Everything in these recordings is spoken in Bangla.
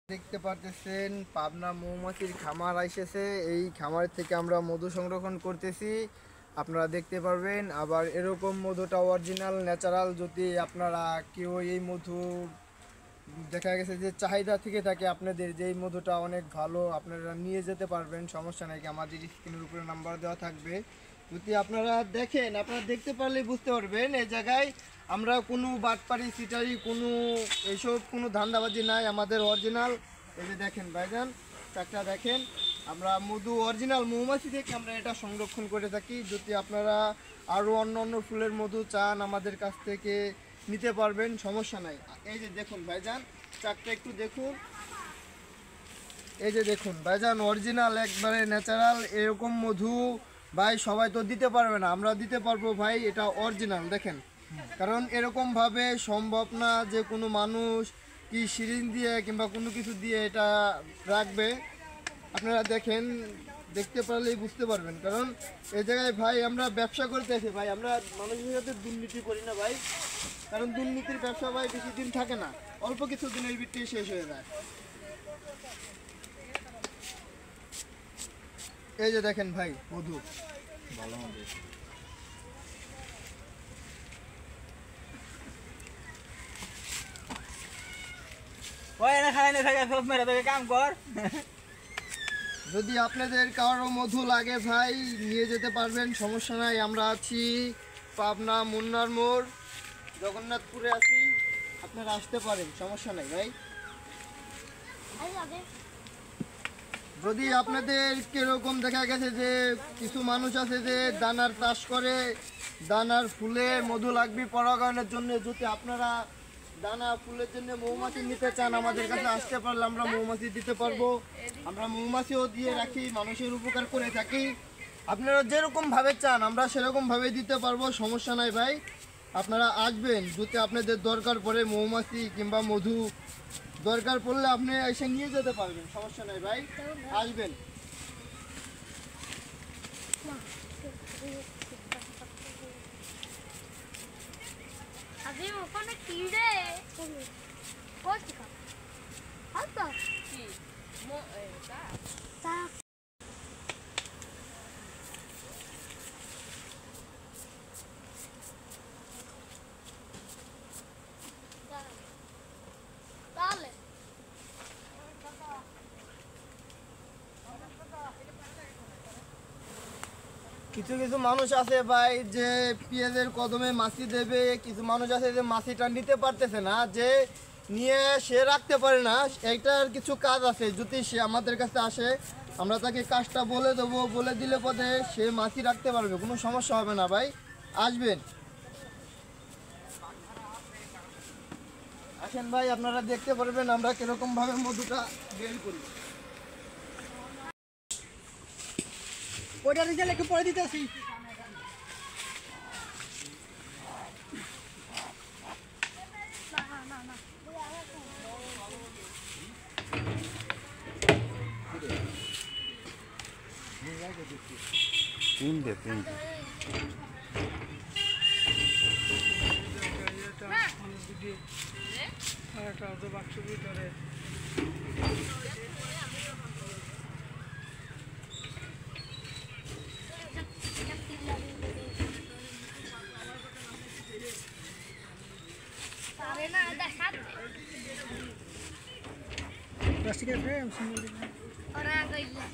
দেখতে পারতেছেন পাবনা মৌমাছির খামার এসেছে। এই খামার থেকে আমরা মধু সংরক্ষণ করতেছি, আপনারা দেখতে পারবেন। আবার এরকম মধুটা অরিজিনাল ন্যাচারাল, যদি আপনারা কেউ এই মধু দেখা গেছে যে চাহিদা থেকে থাকে আপনাদের, যে এই মধুটা অনেক ভালো, আপনারা নিয়ে যেতে পারবেন, সমস্যা নাই। আমাদের স্ক্রিনের উপরে নাম্বার দেওয়া থাকবে, যদি আপনারা দেখেন, আপনারা দেখতে পারলেই বুঝতে পারবেন। এই জায়গায় আমরা কোনো বাটপারি সিটারি কোনো এইসব কোনো ধান্দাবাজি নাই, আমাদের অরিজিনাল। এই যে দেখেন ভাইজান, চাকটা দেখেন, আমরা মধু অরিজিনাল মৌমাছি থেকে আমরা এটা সংরক্ষণ করে থাকি। যদি আপনারা আরও অন্য অন্য ফুলের মধু চান আমাদের কাছ থেকে নিতে পারবেন, সমস্যা নাই। এই যে দেখুন ভাইজান, চাকটা একটু দেখুন, এই যে দেখুন ভাইজান, অরিজিনাল একবারে ন্যাচারাল এরকম মধু ভাই সবাই তো দিতে পারবে না, আমরা দিতে পারবো ভাই, এটা অরিজিনাল দেখেন। কারণ এরকমভাবে সম্ভব না যে কোনো মানুষ কি সিরিঞ্জ দিয়ে কিংবা কোনো কিছু দিয়ে এটা রাখবে। আপনারা দেখেন, দেখতে পারলেই বুঝতে পারবেন। কারণ এই জায়গায় ভাই আমরা ব্যবসা করতে আছি ভাই, আমরা মানুষের সাথে দুর্নীতি করি না ভাই। কারণ দুর্নীতির ব্যবসা ভাই বেশি দিন থাকে না, অল্প কিছু দিনের ভিতরেই শেষ হয়ে যায়। এই যে দেখেন ভাই মধু, ভালো মধু। ওই না খাই না থাকে সব মেরে তোকে কাম কর। যদি আপনাদের কারো মধু লাগে ভাই নিয়ে যেতে পারবেন, সমস্যা নাই। আমরা আছি পাবনা মুন্নার মোড়, জগন্নাথপুরে আছি, আপনারা আসতে পারেন, সমস্যা নাই ভাই। যদি আপনাদের কিরকম দেখা গেছে যে কিছু মানুষ আছে যে দানার চাষ করে, দানার ফুলে মধু লাগবে পরাগায়নের জন্য, যদি আপনারা দানা ফুলের জন্য মৌমাছি নিতে চান আমাদের কাছে আসতে পারলে আমরা মৌমাছি দিতে পারবো। আমরা মৌমাছিও দিয়ে রাখি, মানুষের উপকার করে থাকি। আপনারা যেরকম ভাবে চান আমরা সেরকম ভাবে দিতে পারবো, সমস্যা নাই ভাই। আপনারা আসবেন, যদি আপনাদের দরকার পড়ে মৌমাছি কিংবা মধু দরকার পড়লে আপনি এসে নিয়ে যেতে পারবেন, সমস্যা নাই ভাই, আসবেন। अभी ওখানে কি রে কোথা হাতা কি মো এটা তা তাহলে কিছু কিছু মানুষ আছে ভাই যে পেঁয়াজের কদমে মাছি দেবে, কিছু মানুষ আছে যে মাছিটা নিতে পারতেছে না, যে নিয়ে সে রাখতে পারে না। এইটার কিছু কাজ আছে, যদি সে আমাদের কাছে আসে আমরা তাকে কাজটা বলে দেবো, বলে দিলে পথে সে মাছি রাখতে পারবে, কোনো সমস্যা হবে না ভাই, আসবেন। আসেন ভাই, আপনারা দেখতে পারবেন আমরা কিরকমভাবে মধুটা বের করি। ওইটা রিজাল্ট একটু পরে দিতেছি। তিনটে বাক্স ভিতরে আরে না দেখাতে প্লাস্টিকের ফ্রেম সিঙ্গেল ওরা কইলা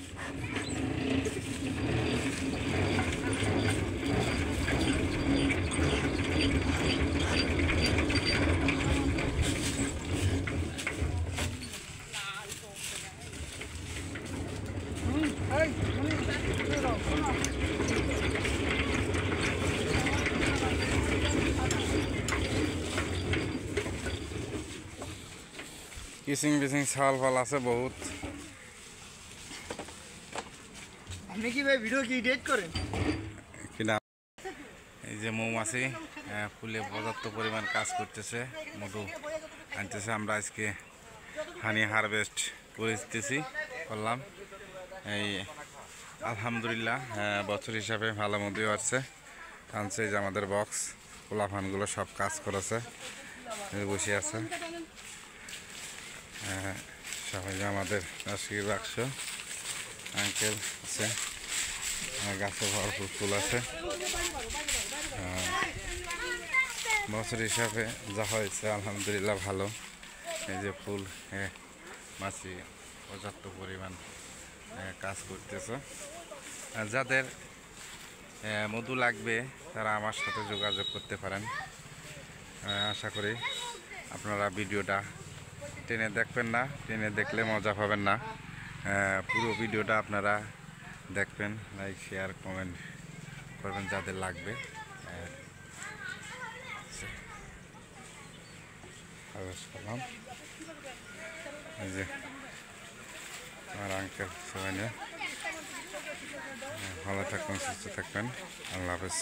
কিসিং বিসিং ছাল ফাল আছে বহুত। আপনি কি ভাই ভিডিও কি এডিট করেন? কিনা এই যে মৌমাছি ফুলে পর্যাপ্ত পরিমাণ কাজ করতেছে, মধু আনতেছে। আমরা আজকে হানি হারভেস্ট করলাম। এই আলহামদুলিল্লাহ বছর হিসাবে ভালো মধুই আসছে। আনছে যে আমাদের বক্স পোলাফানগুলো সব কাজ করেছে, বসে আছে। সবাই যে আমাদের রাজশাহীর বাক্স আঙ্কেল আছে, গাছে ভরপুর ফুল আছে। বছর হিসাবে যা হয়েছে আলহামদুলিল্লাহ ভালো। এই যে ফুল মাছি পর্যাপ্ত পরিমাণ কাজ করতেছে। যাদের মধু লাগবে তারা আমার সাথে যোগাযোগ করতে পারেন। আশা করি আপনারা ভিডিওটা টেনে দেখবেন না, টেনে দেখলে মজা পাবেন না। পুরো ভিডিওটা আপনারা দেখবেন, লাইক শেয়ার কমেন্ট করবেন যাদের লাগবে। এই যে আমার আঙ্কেল, সবাই নিয়ে ভালো থাকবেন, সুস্থ থাকবেন। আল্লাহ হাফেজ।